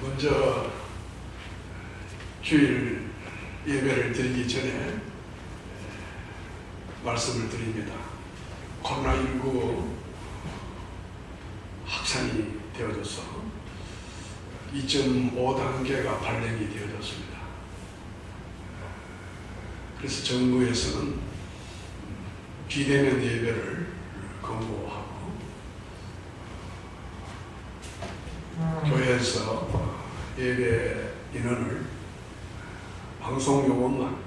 먼저 주일 예배를 드리기 전에 말씀을 드립니다. 코로나19 확산이 되어져서 2.5단계가 발령이 되어졌습니다. 그래서 정부에서는 비대면 예배를 권고하고 교회에서 예배 인원을 방송 요원만,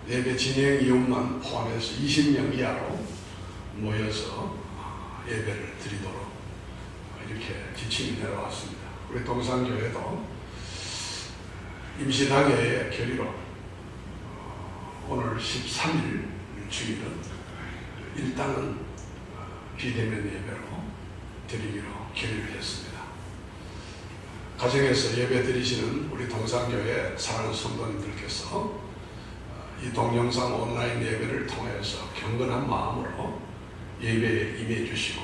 예배 진행 이용만 포함해서 20명 이하로 모여서 예배를 드리도록 이렇게 지침이 내려왔습니다. 우리 동산교회도 임시당회의 결의로 오늘 13일 주일은 일단은 비대면 예배로 드리기로 결의를 했습니다. 가정에서 예배 드리시는 우리 동산교회 사랑하는 성도님들께서 이 동영상 온라인 예배를 통해서 경건한 마음으로 예배에 임해 주시고,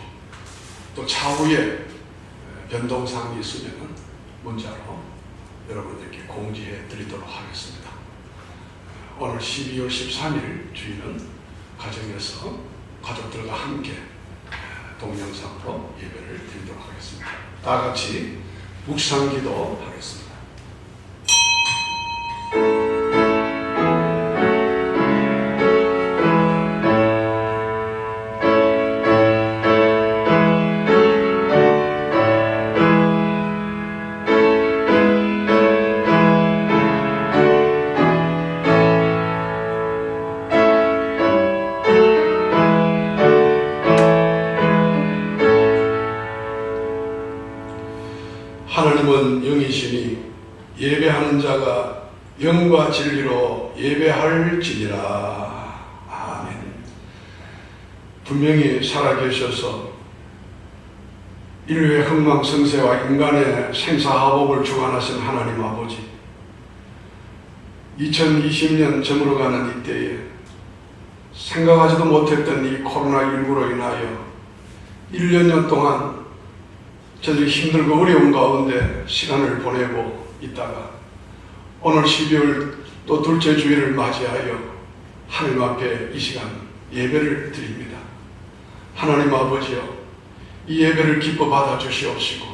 또 차후에 변동사항이 있으면 문자로 여러분들께 공지해 드리도록 하겠습니다. 오늘 12월 13일 주일은 가정에서 가족들과 함께 동영상으로 예배를 드리도록 하겠습니다. 다 같이 묵상기도 하겠습니다. 하나님은 영이시니 예배하는 자가 영과 진리로 예배할지니라. 아멘. 분명히 살아계셔서 인류의 흥망성쇠와 인간의 생사화복을 주관하신 하나님 아버지, 2020년 저물어가는 이때에 생각하지도 못했던 이 코로나19로 인하여 1년 동안 저들이 힘들고 어려운 가운데 시간을 보내고 있다가 오늘 12월 또 둘째 주일을 맞이하여 하나님 앞에 이 시간 예배를 드립니다. 하나님 아버지여, 이 예배를 기뻐 받아 주시옵시고,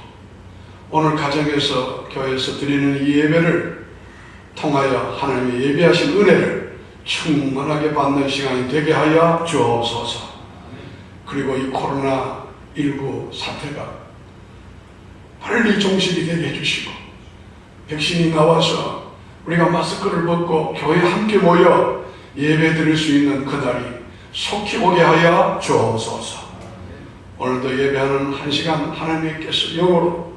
오늘 가정에서 교회에서 드리는 이 예배를 통하여 하나님의 예배하신 은혜를 충만하게 받는 시간이 되게 하여 주옵소서. 그리고 이 코로나19 사태가 빨리 종식이 되게 해주시고, 백신이 나와서 우리가 마스크를 벗고 교회에 함께 모여 예배 드릴 수 있는 그날이 속히 오게 하여 주옵소서. 오늘도 예배하는 한 시간 하나님께서 영으로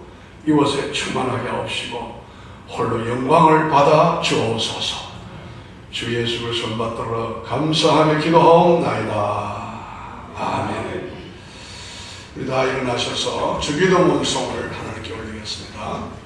이곳에 충만하게 하옵시고 홀로 영광을 받아 주옵소서. 주 예수 그리스도 받들어 감사하며 기도하옵나이다. 아멘. 우리 다 일어나셔서 주기도 문송을 하나님께 올리겠습니다.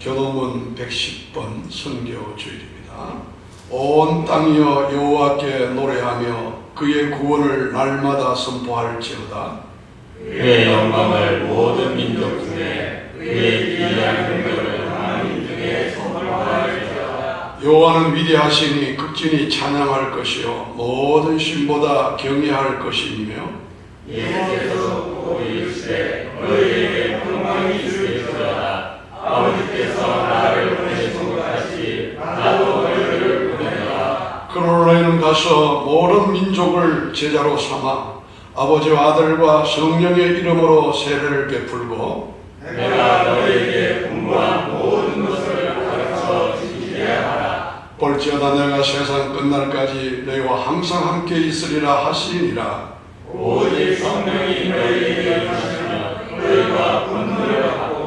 교도문 110번 선교주일입니다. 온 땅이여 여호와께 노래하며 그의 구원을 날마다 선포할지어다. 그의 영광을 모든 민족 중에 그의 기이한 행동을 만민 중에 선포할지어다. 여호와는 위대하시니 극진히 찬양할 것이요 모든 신보다 경외할 것이며 예수께서 곧 이르시되 너희에게 평강이 있을지어다. 아버지께서 나를 보내신 것 같이 나도 너희를 보내노라. 그러므로 너희는 가서 모든 민족을 제자로 삼아 아버지와 아들과 성령의 이름으로 세례를 베풀고 내가 너희에게 분부한 모든 것을 가르쳐 지키게 하라. 볼지어다 내가 세상 끝날까지 너희와 항상 함께 있으리라 하시니라. 오직 성령이 너희에게 임하시면 너희가 권능을 받고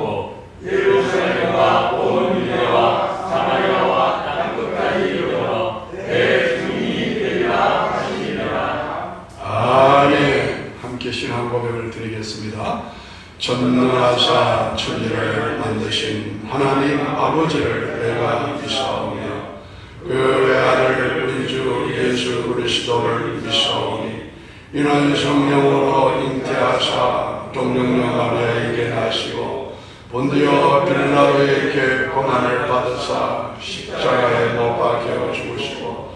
예루살렘과 온 유대와 사마리아와 땅 끝까지 이르러 내 증인이 되리라 하시니라. 아멘. 함께 신앙 고백을 드리겠습니다. 전능하사 천지를 만드신 하나님 아버지를 내가 믿사오며 그 외아들 우리 주 예수 그리스도를 믿사오니 이는 성령으로 잉태하사 동정녀 마리아에게 나시고 본디오 빌라도에게 고난을 받으사 십자가에 못 박혀 죽으시고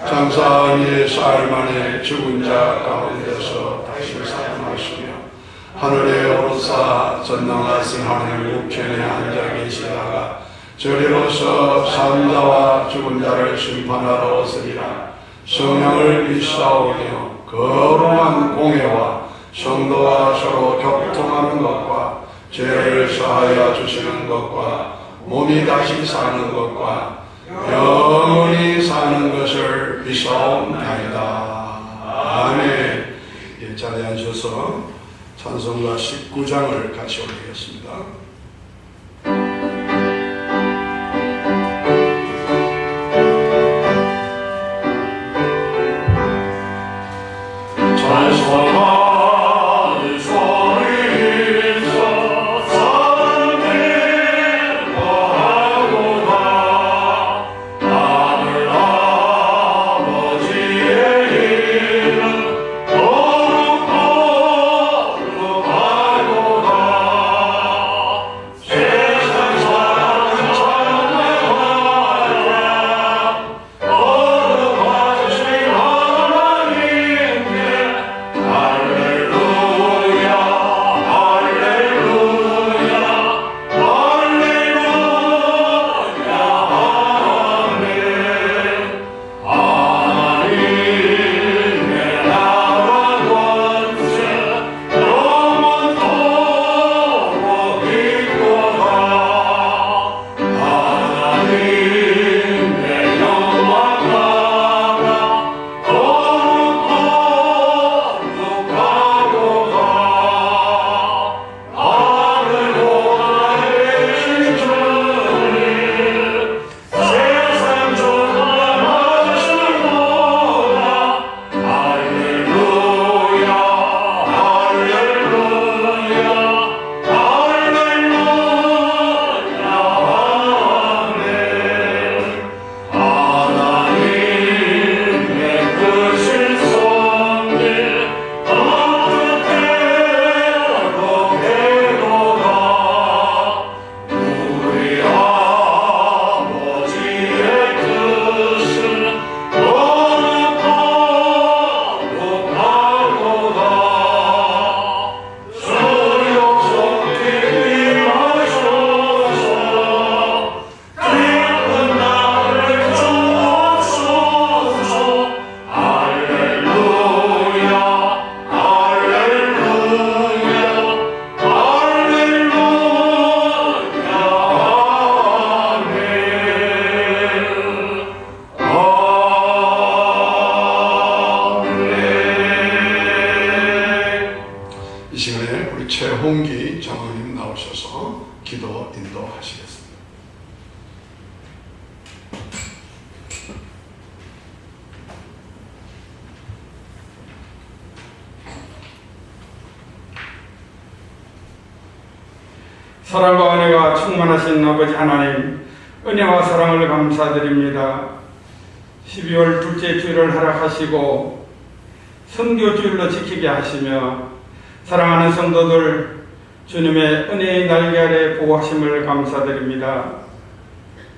장사한 이의 사흘 만에 죽은 자 가운데서 다시 살아나시며 하늘에 오르사 전능하신 하나님 우편에 앉아 계시다가 저리로서 산 자와 죽은 자를 심판하러 오시리라. 성령을 믿사오며 거룩한 공회와 성도와 서로 교통하는 것과 죄를 사하여 주시는 것과 몸이 다시 사는 것과 영원히 사는 것을 믿사옵나이다. 아멘. 예, 자리에 앉으셔서 찬송가 19장을 같이 올리겠습니다. 최홍기 장로님 나오셔서 기도 인도하시겠습니다. 사랑과 은혜가 충만하신 아버지 하나님, 은혜와 사랑을 감사드립니다. 12월 둘째 주일을 허락하시고 선교주일로 지키게 하시며 사랑하는 성도들 주님의 은혜의 날개 아래 보호하심을 감사드립니다.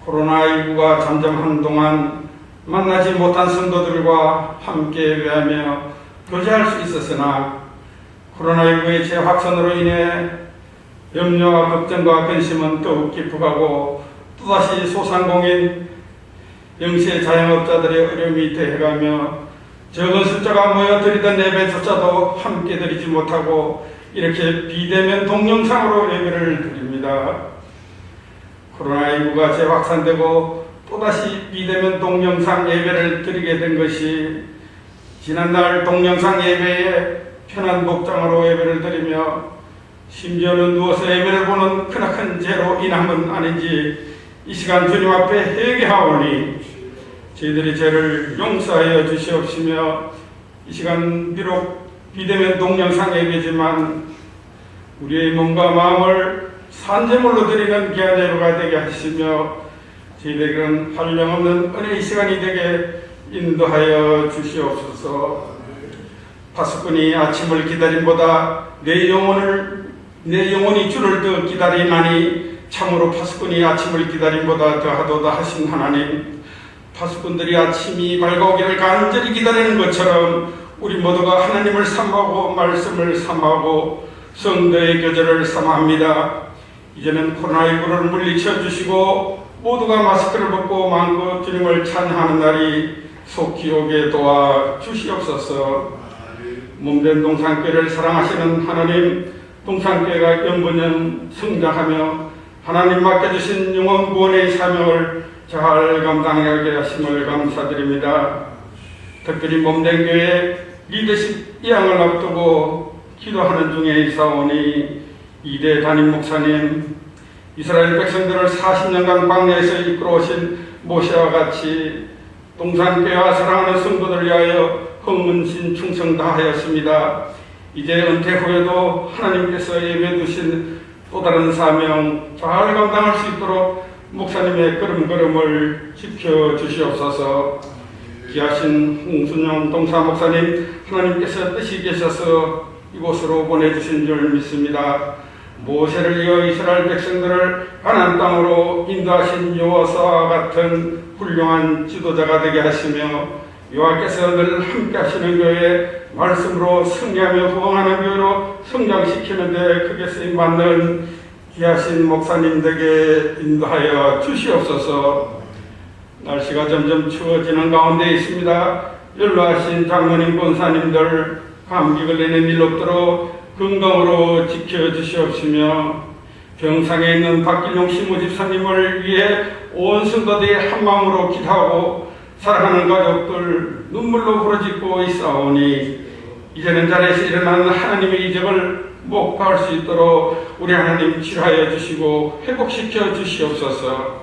코로나19가 잠잠한 동안 만나지 못한 성도들과 함께 예배하며 교제할 수 있었으나 코로나19의 재확산으로 인해 염려와 걱정과 근심은 더욱 깊어가고 또다시 소상공인 영세 자영업자들의 어려움이 더해가며 적은 숫자가 모여 드리던 예배조차도 함께 드리지 못하고 이렇게 비대면 동영상으로 예배를 드립니다. 코로나19가 재확산되고 또다시 비대면 동영상 예배를 드리게 된 것이 지난날 동영상 예배에 편한 복장으로 예배를 드리며 심지어는 누워서 예배를 보는 크나큰 죄로 인함은 아닌지 이 시간 주님 앞에 회개하오니 저희들의 죄를 용서하여 주시옵시며 이 시간 비록 비대면 동영상 예배지만 우리의 몸과 마음을 산제물로 드리는 귀한 예배가 되게 하시며 저희들에게는 한량없는 은혜의 시간이 되게 인도하여 주시옵소서. 파수꾼이 아침을 기다림보다 내 영혼이 주를 더 기다리나니 참으로 파수꾼이 아침을 기다림보다 더하도다 하신 하나님, 파수꾼들이 아침이 밝아오기를 간절히 기다리는 것처럼 우리 모두가 하나님을 삼하고 말씀을 삼하고 성도의 교제를 삼합니다. 이제는 코로나19를 물리쳐 주시고 모두가 마스크를 벗고 마음껏 주님을 찬양하는 날이 속히 오게 도와 주시옵소서. 몸된 동산교회를 사랑하시는 하나님, 동산교회가 연분연 성장하며 하나님 맡겨주신 영혼 구원의 사명을 잘 감당하게 하심을 감사드립니다. 특별히 몸된 교회 리더십 이양을 앞두고 기도하는 중에 있사오니 이대 담임 목사님, 이스라엘 백성들을 40년간 광야에서 이끌어오신 모세와 같이 동산교회와 사랑하는 성도들 위하여 헌문신 충성 다하였습니다. 이제 은퇴 후에도 하나님께서 예배 두신 또 다른 사명 잘 감당할 수 있도록 목사님의 걸음걸음을 지켜주시옵소서. 귀하신 홍순영 동사 목사님, 하나님께서 뜻이 계셔서 이곳으로 보내주신 줄 믿습니다. 모세를 이어 이스라엘 백성들을 가나안 땅으로 인도하신 여호수아와 같은 훌륭한 지도자가 되게 하시며 여호와께서 늘 함께 하시는 교회, 말씀으로 승리하며 후원하는 교회로 성장시키는 데 크게 쓰임 받는 귀하신 목사님들에게 인도하여 주시옵소서. 날씨가 점점 추워지는 가운데 있습니다. 연로하신 장로님, 권사님들 감기 걸리는 일 없도록 건강으로 지켜주시옵시며 병상에 있는 박길용 시모 집사님을 위해 온 성도들이 한마음으로 기도하고 사랑하는 가족들 눈물로 부러지고 있사오니 이제는 자리에서 일어나는 하나님의 이적을 목도할 수 있도록 우리 하나님 치료하여 주시고 회복시켜 주시옵소서.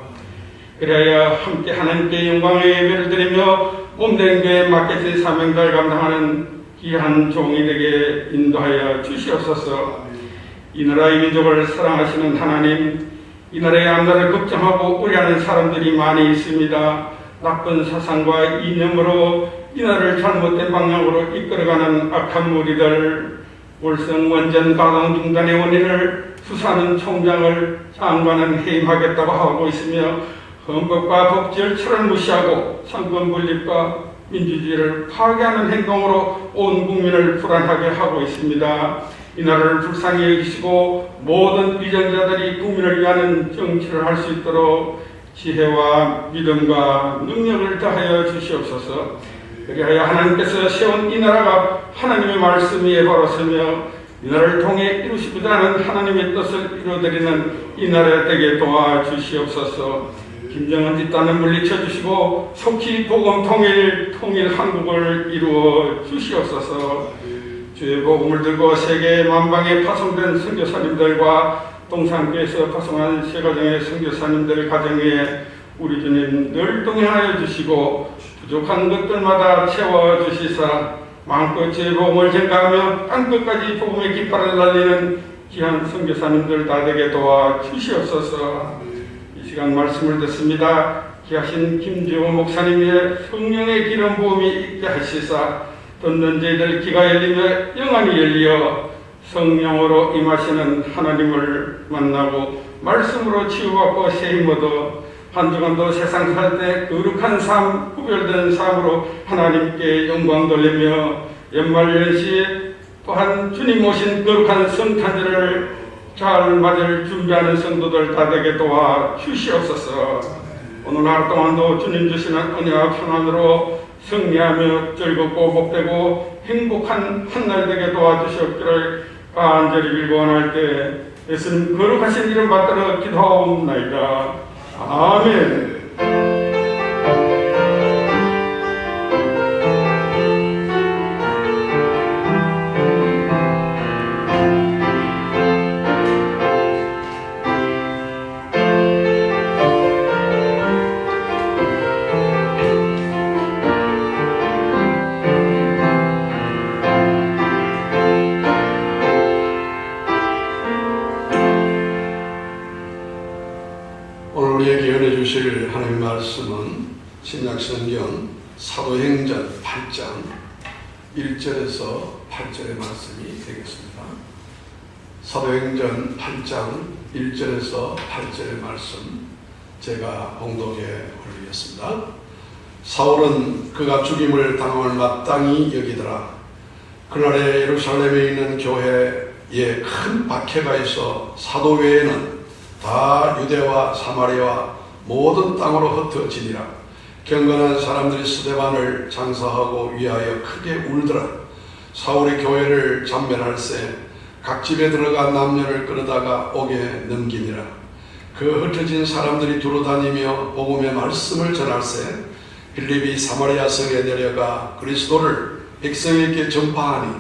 그래야 함께 하나님께 영광의 예배를 드리며 몸된 교회에 맡겨진 사명을 감당하는 귀한 종이 되게 인도하여 주시옵소서. 이 나라의 민족을 사랑하시는 하나님, 이 나라의 암나를 걱정하고 우려하는 사람들이 많이 있습니다. 나쁜 사상과 이념으로 이 나라를 잘못된 방향으로 이끌어가는 악한 무리들, 월성 원전 가동 중단의 원인을 수사하는 총장을 장관은 해임하겠다고 하고 있으며 헌법과 법 절차를 무시하고 상권 분립과 민주주의를 파괴하는 행동으로 온 국민을 불안하게 하고 있습니다. 이 나라를 불쌍히 여기시고 모든 위정자들이 국민을 위하는 정치를 할 수 있도록 지혜와 믿음과 능력을 다하여 주시옵소서. 그리하여 하나님께서 세운 이 나라가 하나님의 말씀 위에 바로 서며 이 나라를 통해 이루시고자 하는 하나님의 뜻을 이루어드리는 이 나라 되게 도와주시옵소서. 김정은 뒷단을 물리쳐 주시고 속히 복음 통일 한국을 이루어 주시옵소서. 주의 복음을 들고 세계 만방에 파송된 선교사님들과 동산교에서 파송한 세가정의 선교사님들 가정에 우리 주님 늘 동행하여 주시고 부족한 것들마다 채워주시사 마음껏 주의 복음을 전가하며 땅끝까지 복음의 깃발을 날리는 귀한 선교사님들 다 되게 도와 주시옵소서. 이 시간 말씀을 듣습니다. 귀하신 김주호 목사님의 성령의 기름 부음이 있게 하시사 듣는 저희들 귀가 열리며 영안이 열려 성령으로 임하시는 하나님을 만나고 말씀으로 치유받고 세임 얻어 한 주간도 세상 살 때 거룩한 삶, 구별된 삶으로 하나님께 영광 돌리며 연말 연시 또한 주님 오신 거룩한 성탄절을 잘 맞을 준비하는 성도들 다 되게 도와 주시옵소서. 오늘 하루 동안도 주님 주시는 은혜와 평안으로 승리하며 즐겁고 복되고 행복한 한 날 되게 도와주시옵기를 간절히 빌고원할 때 예수님 거룩하신 이름 받들어 기도하옵나이다. 아멘. 우리에게 연해 주실 하나님 말씀은 신약성경 사도행전 8장 1절에서 8절의 말씀이 되겠습니다. 사도행전 8장 1절에서 8절의 말씀 제가 봉독에 올리겠습니다. 사울은 그가 죽임을 당함을 마땅히 여기더라. 그날에 예루살렘에 있는 교회에 큰 박해가 있어 사도 외에는 다 유대와 사마리아와 모든 땅으로 흩어지니라. 경건한 사람들이 스데반을 장사하고 위하여 크게 울더라. 사울이 교회를 잠멸할세 각 집에 들어가 남녀를 끌어다가 옥에 넘기니라. 그 흩어진 사람들이 두루다니며 복음의 말씀을 전할세 빌립이 사마리아 성에 내려가 그리스도를 백성에게 전파하니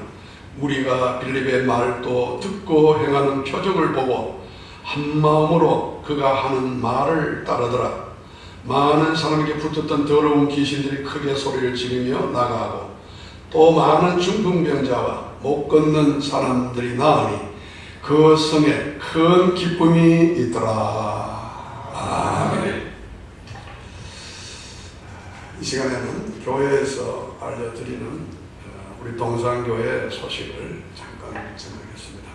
무리가 빌립의 말도 듣고 행하는 표적을 보고 한 마음으로 그가 하는 말을 따르더라. 많은 사람에게 붙었던 더러운 귀신들이 크게 소리를 지르며 나가고 또 많은 중풍병자와 못 걷는 사람들이 나으니 그 성에 큰 기쁨이 있더라. 아멘. 이 시간에는 교회에서 알려드리는 우리 동산교회 소식을 잠깐 전하겠습니다.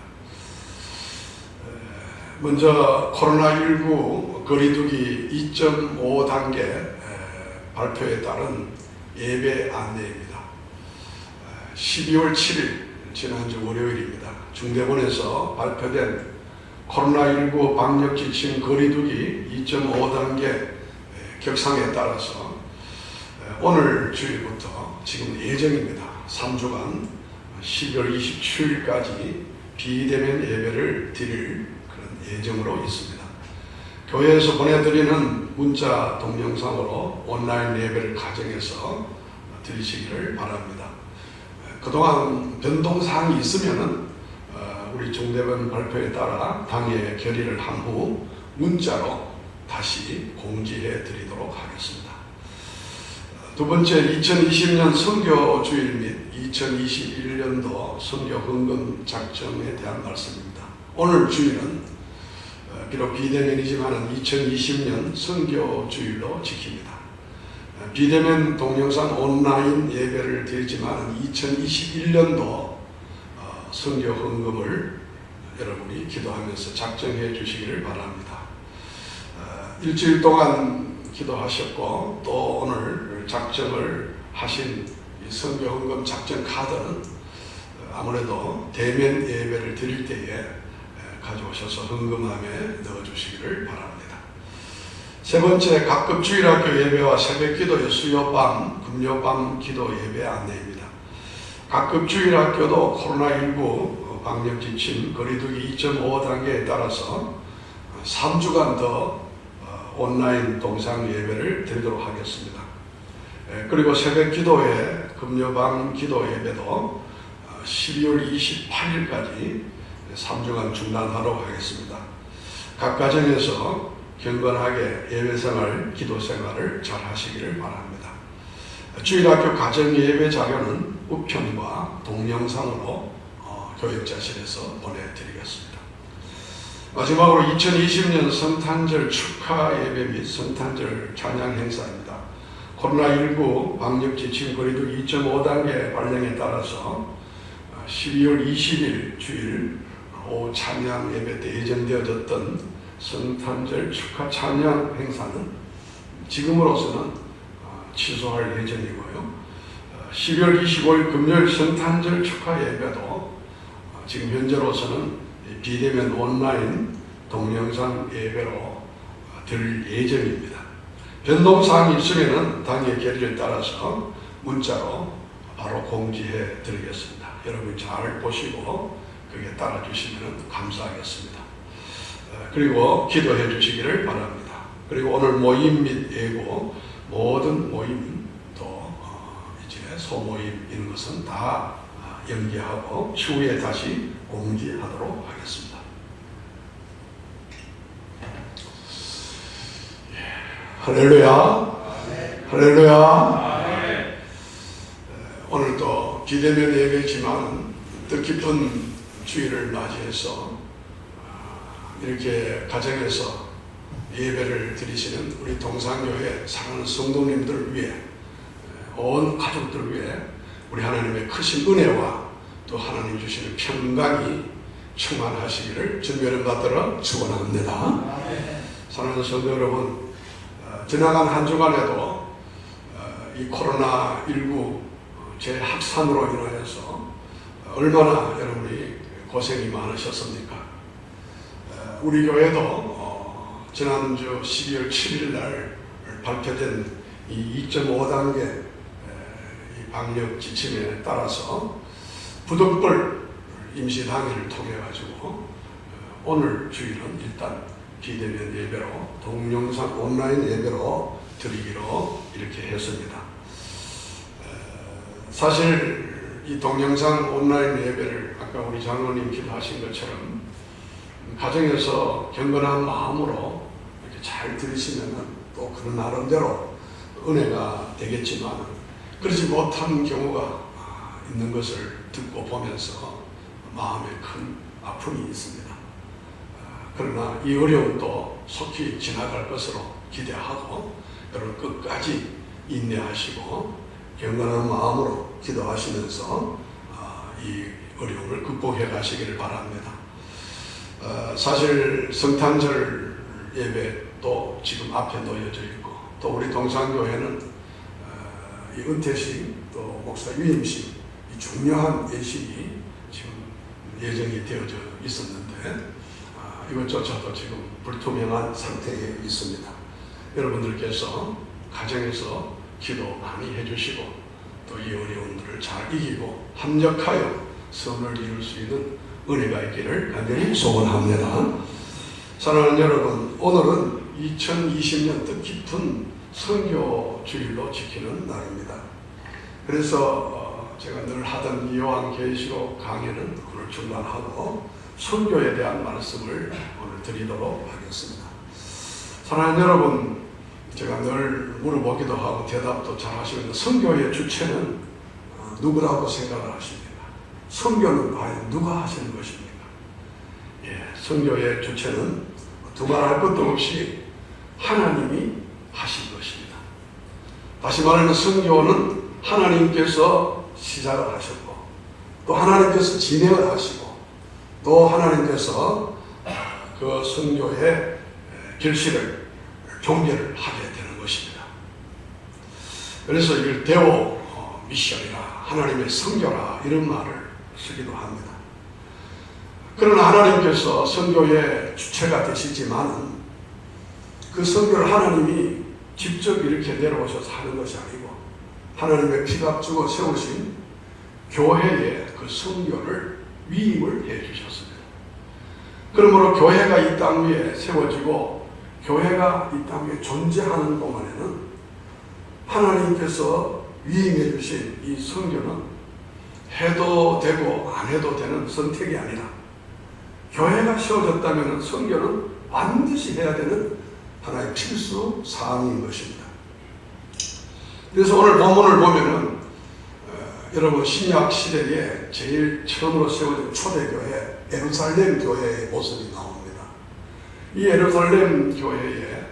먼저 코로나19 거리두기 2.5 단계 발표에 따른 예배 안내입니다. 12월 7일 지난주 월요일입니다. 중대본에서 발표된 코로나19 방역 지침 거리두기 2.5 단계 격상에 따라서 오늘 주일부터 지금 예정입니다. 3주간 12월 27일까지 비대면 예배를 드릴 예정으로 있습니다. 교회에서 보내드리는 문자 동영상으로 온라인 예배를 가정에서 드리시기를 바랍니다. 그동안 변동사항이 있으면은 우리 중대본 발표에 따라 당의 결의를 한 후 문자로 다시 공지해 드리도록 하겠습니다. 두 번째, 2020년 선교주일 및 2021년도 선교 헌금 작정에 대한 말씀입니다. 오늘 주일은 비록 비대면이지만 2020년 선교주일로 지킵니다. 비대면 동영상 온라인 예배를 드리지만 2021년도 선교 헌금을 여러분이 기도하면서 작정해 주시기를 바랍니다. 일주일 동안 기도하셨고 또 오늘 작정을 하신 이 선교 헌금 작정 카드는 아무래도 대면 예배를 드릴 때에 가져오셔서 헌금함에 넣어주시기를 바랍니다. 세 번째, 각급 주일학교 예배와 새벽기도 수요밤, 금요밤 기도 예배 안내입니다. 각급 주일학교도 코로나19 방역지침 거리두기 2.5 단계에 따라서 3주간 더 온라인 동상 예배를 드리도록 하겠습니다. 그리고 새벽기도회, 금요밤 기도 예배도 12월 28일까지 3주간 중단하도록 하겠습니다. 각 가정에서 경건하게 예배생활, 기도생활을 잘 하시기를 바랍니다. 주일학교 가정예배 자료는 우편과 동영상으로 교육자실에서 보내드리겠습니다. 마지막으로 2020년 성탄절 축하 예배 및 성탄절 찬양 행사입니다. 코로나19 방역 지침 거리두기 2.5단계 발령에 따라서 12월 20일 주일 오후 찬양 예배 때 예정되어졌던 성탄절 축하 찬양 행사는 지금으로서는 취소할 예정이고요. 12월 25일 금요일 성탄절 축하 예배도 지금 현재로서는 비대면 온라인 동영상 예배로 들 예정입니다. 변동사항이 있으면 당의 결의를 따라서 문자로 바로 공지해 드리겠습니다. 여러분 잘 보시고 그게 따라 주시면 감사하겠습니다. 그리고 기도해 주시기를 바랍니다. 그리고 오늘 모임 및 예고 모든 모임도 이제 소모임 이런 것은 다 연기하고 추후에 다시 공지하도록 하겠습니다. 할렐루야. 할렐루야. 오늘도 비대면 예배지만 뜻깊은 주일을 맞이해서 이렇게 가정에서 예배를 드리시는 우리 동산교회 사랑하는 성도님들을 위해 온 가족들을 위해 우리 하나님의 크신 은혜와 또 하나님 주시는 평강이 충만하시기를 주님의 받들어 축원합니다. 사랑하는 성도 여러분, 지나간 한 주간에도 이 코로나19 재확산으로 인하여서 얼마나 여러분이 고생이 많으셨습니까? 우리 교회도 지난주 12월 7일 날 발표된 이 2.5단계 방역 지침에 따라서 부득불 임시당일을 통해 가지고 오늘 주일은 일단 비대면 예배로 동영상 온라인 예배로 드리기로 이렇게 했습니다. 사실 이 동영상 온라인 예배를 아까 우리 장로님 기도하신 것처럼 가정에서 경건한 마음으로 이렇게 잘 들으시면 또 그런 나름대로 은혜가 되겠지만 그렇지 못한 경우가 있는 것을 듣고 보면서 마음에 큰 아픔이 있습니다. 그러나 이 어려움도 속히 지나갈 것으로 기대하고 여러분 끝까지 인내하시고 경건한 마음으로 기도하시면서 이 어려움을 극복해 가시기를 바랍니다. 사실 성탄절 예배도 지금 앞에 놓여져 있고 또 우리 동산교회는 이 은퇴식 또 목사 유임식 이 중요한 예식이 지금 예정이 되어져 있었는데 이것조차도 지금 불투명한 상태에 있습니다. 여러분들께서 가정에서 기도 많이 해주시고 또 이 어려움들을 잘 이기고 합력하여 선을 이룰 수 있는 은혜가 있기를 간절히 소원합니다. 사랑하는 여러분, 오늘은 2020년 뜻깊은 선교 주일로 지키는 날입니다. 그래서 제가 늘 하던 요한계시록 강해는 오늘 중단하고 선교에 대한 말씀을 오늘 드리도록 하겠습니다. 사랑하는 여러분, 제가 늘 물어보기도 하고 대답도 잘 하시는데 선교의 주체는 누구라고 생각을 하십니까? 선교는 과연 누가 하시는 것입니까? 선교의 주체는 두말할 것도 없이 하나님이 하신 것입니다. 다시 말하면 선교는 하나님께서 시작을 하셨고 또 하나님께서 진행을 하시고 또 하나님께서 그 선교의 결실을 종결을 하게 되는 것입니다. 그래서 이걸 데오 미션이라 하나님의 선교라 이런 말을 쓰기도 합니다. 그러나 하나님께서 선교의 주체가 되시지만 그 선교를 하나님이 직접 이렇게 내려오셔서 하는 것이 아니고 하나님의 피가 주고 세우신 교회에 그 선교를 위임을 해 주셨습니다. 그러므로 교회가 이 땅 위에 세워지고 교회가 이 땅 위에 존재하는 동안에는 하나님께서 위임해 주신 이 선교는 해도 되고 안 해도 되는 선택이 아니라 교회가 세워졌다면 선교는 반드시 해야 되는 하나의 필수 사항인 것입니다. 그래서 오늘 본문을 보면은 여러분 신약 시대에 제일 처음으로 세워진 초대교회 예루살렘 교회의 모습이 나옵니다. 이 예루살렘 교회에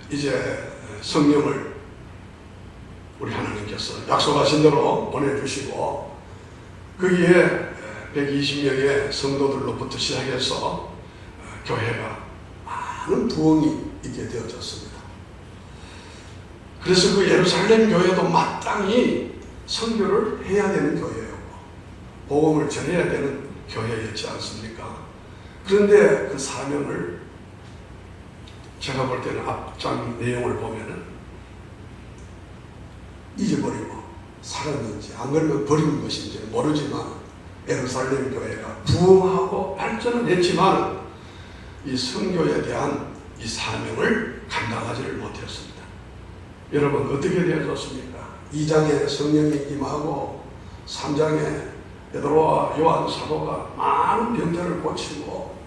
이제 성령을 우리 하나님께서 약속하신 대로 보내주시고 거기에 120명의 성도들로부터 시작해서 교회가 많은 부흥이 있게 되어졌습니다. 그래서 그 예루살렘 교회도 마땅히 선교를 해야 되는 교회였고 복음을 전해야 되는 교회였지 않습니까? 그런데 그 사명을 제가 볼 때는 앞장 내용을 보면은 잊어버리고 살았는지 안 그러면 버린 것인지 모르지만 예루살렘 교회가 부흥하고 발전은 했지만 이 선교에 대한 이 사명을 감당하지를 못했습니다. 여러분 어떻게 되어졌습니까? 2장에 성령이 임하고 3장에 베드로와 요한 사도가 많은 병자를 고치고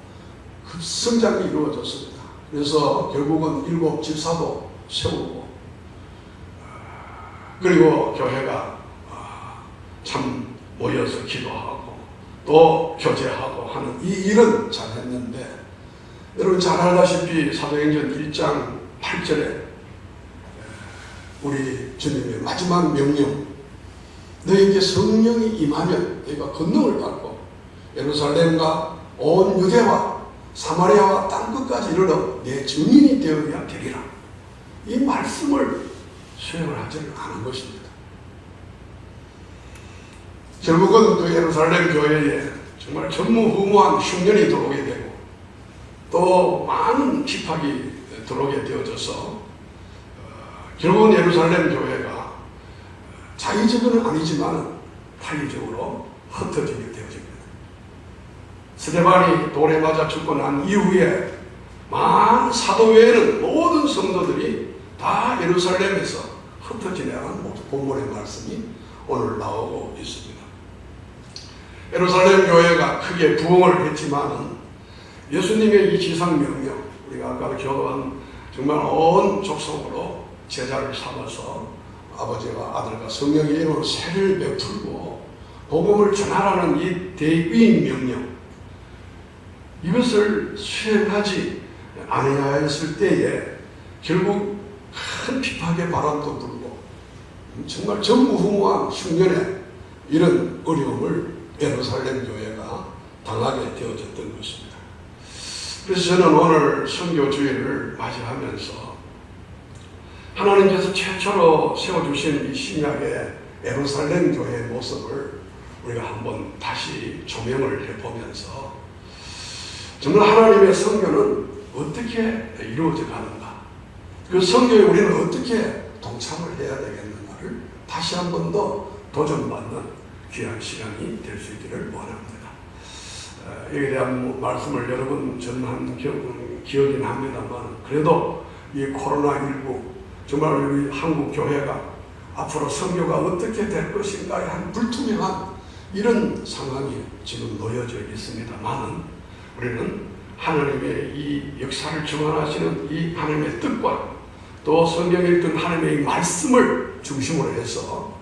급성장이 이루어졌습니다. 그래서 결국은 7 집사도 세우고 그리고 교회가 참 모여서 기도하고 또 교제하고 하는 이 일은 잘했는데 여러분 잘 알다시피 사도행전 1장 8절에 우리 주님의 마지막 명령 너에게 성령이 임하면 너희가 권능을 받고 예루살렘과 온 유대와 사마리아와 땅끝까지 이르러 내 증인이 되어야 되리라. 이 말씀을 수행을 하지는 않은 것입니다. 결국은 그 예루살렘 교회에 정말 전무후무한 흉년이 들어오게 되고 또 많은 핍박이 들어오게 되어져서 결국은 예루살렘 교회가 자의적으로는 아니지만 타의적으로 흩어지게 되어집니다. 스데반이 돌에 맞아 죽고 난 이후에 많은 사도 외에는 모든 성도들이 다 예루살렘에서 흩어지려는 본문의 말씀이 오늘 나오고 있습니다. 예루살렘 교회가 크게 부흥을 했지만은 예수님의 이 지상명령, 우리가 아까 교도한 정말 온 족속으로 제자를 삼아서 아버지와 아들과 성령의 이름으로 세를 베풀고 복음을 전하라는 이 대위임 명령, 이것을 수행하지 않아야했을 때에 결국 큰 핍박의 바람도 불고 정말 전무후무한 흉년에 이런 어려움을 예루살렘 교회가 당하게 되어졌던 것입니다. 그래서 저는 오늘 선교주일을 맞이하면서 하나님께서 최초로 세워주신 이 신약의 예루살렘 교회의 모습을 우리가 한번 다시 조명을 해보면서 정말 하나님의 선교는 어떻게 이루어져 가는가, 그 선교에 우리는 어떻게 동참을 해야 되겠는가를 다시 한 번 더 도전받는 귀한 시간이 될 수 있기를 원합니다. 여기에 대한 말씀을 여러 번 전한 기억이 납니다만 그래도 이 코로나19 정말 우리 한국 교회가 앞으로 선교가 어떻게 될 것인가에 한 불투명한 이런 상황이 지금 놓여져 있습니다만은 우리는 하나님의 이 역사를 주관하시는 이 하나님의 뜻과 또 성경에 있던 하나님의 이 말씀을 중심으로 해서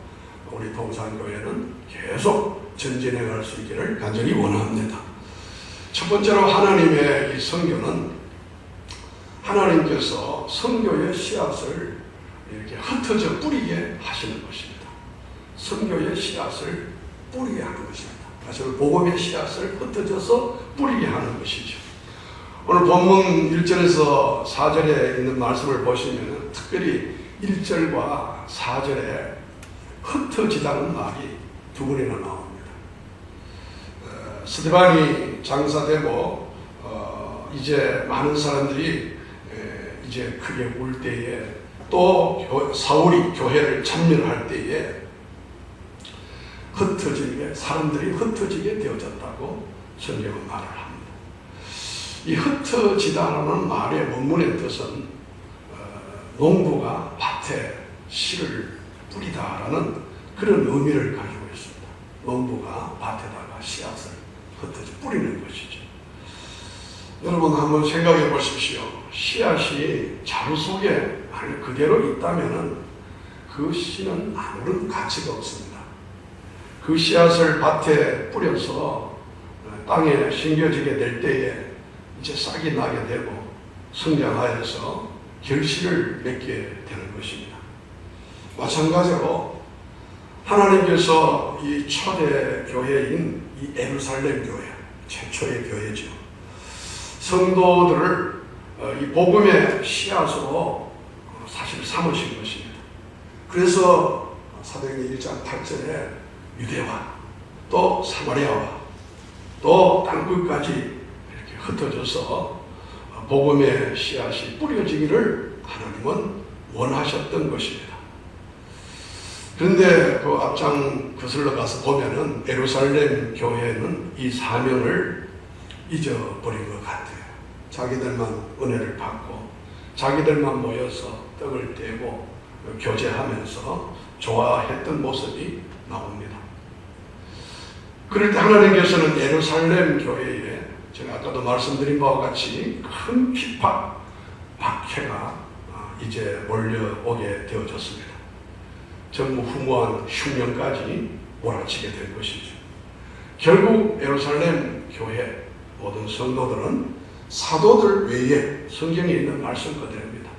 우리 동산교회는 계속 전진해 갈 수 있기를 간절히 원합니다. 첫 번째로 하나님의 이 선교는 하나님께서 선교의 씨앗을 이렇게 흩어져 뿌리게 하시는 것입니다. 선교의 씨앗을 뿌리게 하는 것입니다. 다시 복음의 씨앗을 흩어져서 뿌리게 하는 것이죠. 오늘 본문 1절에서 4절에 있는 말씀을 보시면 특별히 1절과 4절에 흩어지다는 말이 두 번이나 나옵니다. 스데반이 장사되고 이제 많은 사람들이 이제 크게 울 때에 또 사울이 교회를 참여할 때에 사람들이 흩어지게 되어졌다고 성경은 말을 합니다. 이 흩어지다라는 말의 원문의 뜻은 농부가 밭에 씨를 뿌리다라는 그런 의미를 가지고 있습니다. 농부가 밭에다가 씨앗을 흩어져 뿌리는 것이죠. 여러분 한번 생각해 보십시오. 씨앗이 자루 속에 그대로 있다면은 그 씨는 아무런 가치가 없습니다. 그 씨앗을 밭에 뿌려서 땅에 심겨지게 될 때에 이제 싹이 나게 되고 성장하여서 결실을 맺게 되는 것입니다. 마찬가지로 하나님께서 이 초대 교회인 이 예루살렘 교회, 최초의 교회죠. 성도들을 이 복음의 씨앗으로 사실 삼으신 것입니다. 그래서 사도행전 1장 8절에 유대와 또 사마리아와 또 땅끝까지 이렇게 흩어져서 복음의 씨앗이 뿌려지기를 하나님은 원하셨던 것입니다. 그런데 그 앞장 거슬러 가서 보면은 예루살렘 교회는 이 사명을 잊어버린 것 같아요. 자기들만 은혜를 받고 자기들만 모여서 떡을 떼고 교제하면서 좋아했던 모습이 나옵니다. 그럴 때 하나님께서는 예루살렘 교회에 제가 아까도 말씀드린 바와 같이 큰 핍박, 박해가 이제 몰려오게 되어졌습니다. 전무후무한 흉년까지 몰아치게 된 것이죠. 결국 예루살렘 교회 모든 성도들은 사도들 외에 성경에 있는 말씀 그대로입니다.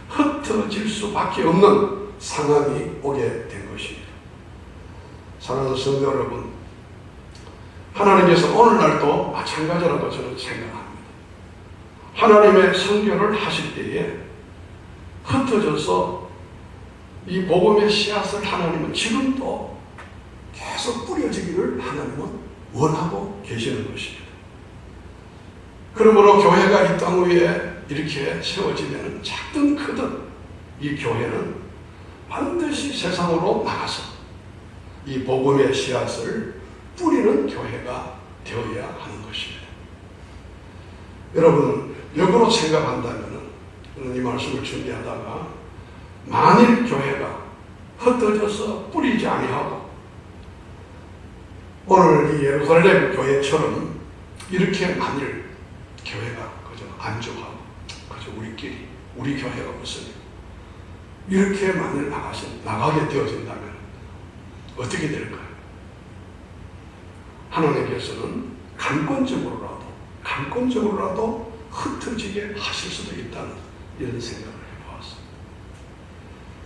흩어질 수밖에 없는 상황이 오게 된 것입니다. 사랑하는 성도 여러분, 하나님께서 오늘날도 마찬가지라고 저는 생각합니다. 하나님의 선교를 하실 때에 흩어져서 이 복음의 씨앗을 하나님은 지금도 계속 뿌려지기를 하나님은 원하고 계시는 것입니다. 그러므로 교회가 이 땅 위에 이렇게 세워지면 작든 크든 이 교회는 반드시 세상으로 나가서 이 복음의 씨앗을 뿌리는 교회가 되어야 하는 것입니다. 여러분, 역으로 생각한다면 저는 이 말씀을 준비하다가 만일 교회가 흩어져서 뿌리지 아니하고 오늘 이 예루살렘 교회처럼 이렇게 만일 교회가 그저 안주하고 그저 우리끼리 우리 교회가 무슨 이렇게 만일 나가게 되어진다면 어떻게 될까요? 하나님께서는 강권적으로라도 흩어지게 하실 수도 있다는 이런 생각을 해보았습니다.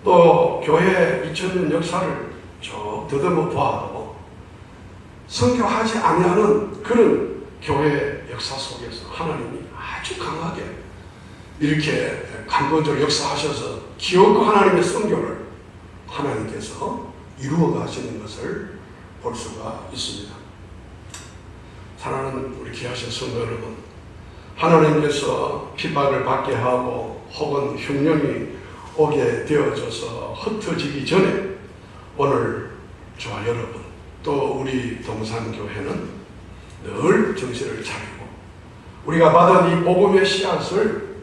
또 교회 2000년 역사를 쭉 더듬어 보아도 선교하지 아니하는 그런 교회 역사 속에서 하나님이 아주 강하게 이렇게 강권적으로 역사하셔서 기어코 하나님의 선교를 하나님께서 이루어 가시는 것을 볼 수가 있습니다. 사랑하는 우리 귀하신 성도 여러분, 하나님께서 핍박을 받게 하고 혹은 흉년이 오게 되어져서 흩어지기 전에 오늘 저와 여러분 또 우리 동산교회는 늘 정신을 차리고 우리가 받은 이 복음의 씨앗을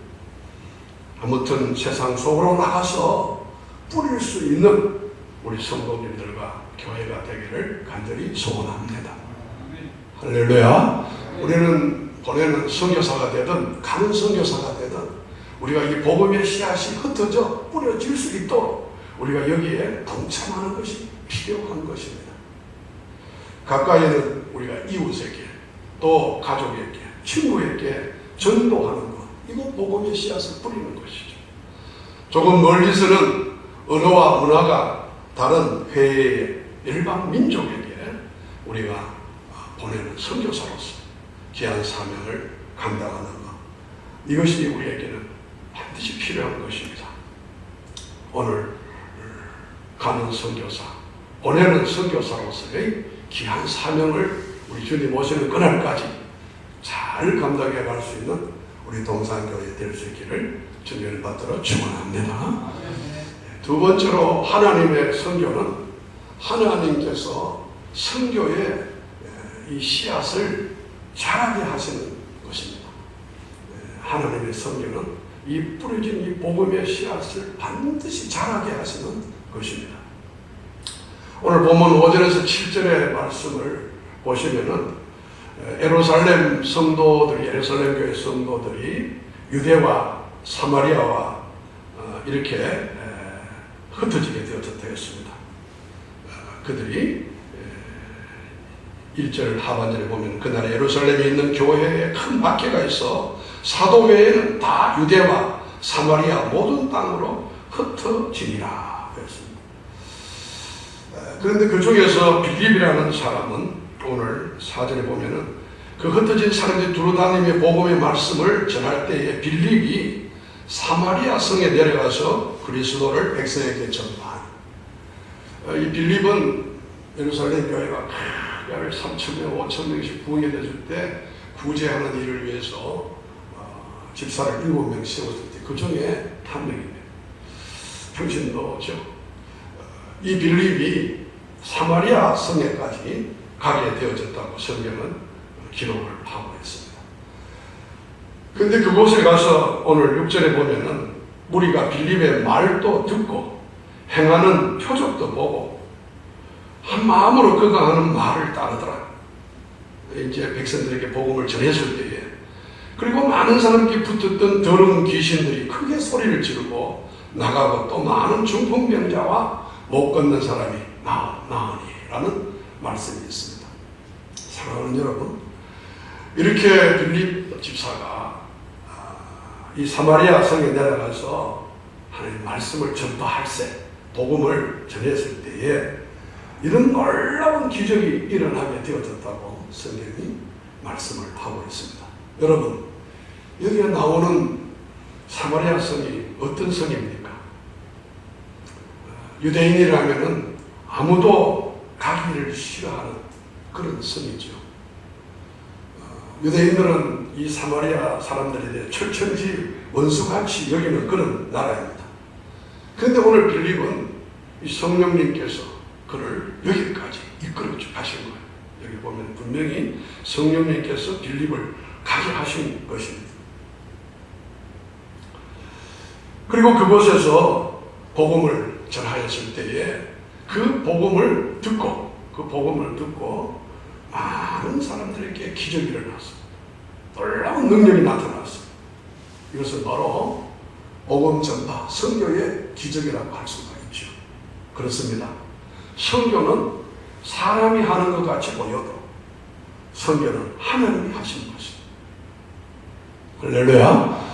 아무튼 세상 속으로 나가서 뿌릴 수 있는 우리 성도님들과 교회가 되기를 간절히 소원합니다. 할렐루야. 우리는 보내는 선교사가 되든 가는 선교사가 되든 우리가 이 복음의 씨앗이 흩어져 뿌려질 수 있도록 우리가 여기에 동참하는 것이 필요한 것입니다. 가까이는 우리가 이웃에게 또 가족에게 친구에게 전도하는 것, 이거 복음의 씨앗을 뿌리는 것이죠. 조금 멀리서는 언어와 문화가 다른 회의 일반 민족에게 우리가 보내는 선교사로서 귀한 사명을 감당하는 것, 이것이 우리에게는 반드시 필요한 것입니다. 오늘 가는 선교사, 보내는 선교사로서의 귀한 사명을 우리 주님 오시는 그날까지 잘 감당해 갈 수 있는 우리 동산교회 될 수 있기를 주님을 받들어 축원합니다. 두 번째로 하나님의 선교는 하나님께서 선교의 이 씨앗을 자라게 하시는 것입니다. 하나님의 선교는 이 뿌려진 이 복음의 씨앗을 반드시 자라게 하시는 것입니다. 오늘 본문 5절에서 7절의 말씀을 보시면은 예루살렘 성도들이, 예루살렘 교회 성도들이 유대와 사마리아와 이렇게 흩어지게 되었습니다. 그들이 1절 하반절에 보면 그날 예루살렘에 있는 교회에 큰 박해가 있어 사도 외에는 다 유대와 사마리아 모든 땅으로 흩어지니라 그랬습니다. 그런데 그 중에서 빌립이라는 사람은 오늘 4절에 보면은 그 흩어진 사람들이 두루다니며 복음의 말씀을 전할 때에 빌립이 사마리아 성에 내려가서 그리스도를 백성에게 전파한. 이 빌립은 예루살렘 교회가 약 3,000명, 5,000명씩 부흥이 됐을 때 구제하는 일을 위해서 집사를 7명 세웠을 때 그 중에 한 명입니다. 평신도죠. 이 빌립이 사마리아 성에까지 가게 되어졌다고 성경은 기록을 하고 있습니다. 그런데 그곳에 가서 오늘 6절에 보면은 우리가 빌립의 말도 듣고 행하는 표적도 보고 한 마음으로 그가 하는 말을 따르더라. 이제 백성들에게 복음을 전했을 때에 그리고 많은 사람들이 붙었던 더러운 귀신들이 크게 소리를 지르고 나가고 또 많은 중풍병자와 못 걷는 사람이 나으니라는 말씀이 있습니다. 사랑하는 여러분, 이렇게 빌립 집사가 이 사마리아 성에 내려가서 하나님 말씀을 전파할세 복음을 전했을 때에 이런 놀라운 기적이 일어나게 되어졌다고 성경이 말씀을 하고 있습니다. 여러분, 여기에 나오는 사마리아 성이 어떤 성입니까? 유대인이라면은 아무도 가기를 싫어하는 그런 성이죠. 유대인들은 이 사마리아 사람들에 대해 철천지 원수같이 여기는 그런 나라입니다. 그런데 오늘 빌립은 이 성령님께서 그를 여기까지 이끌어 가신 거예요. 여기 보면 분명히 성령님께서 빌립을 가게 하신 것입니다. 그리고 그곳에서 복음을 전하였을 때에 그 복음을 듣고 많은 사람들에게 기적이 일어났습니다. 놀라운 능력이 나타났습니다. 이것은 바로 복음 전파, 선교의 기적이라고 할 수가 있죠. 그렇습니다. 선교는 사람이 하는 것 같이 보여도 선교는 하나님이 하시는 것입니다. 할렐루야.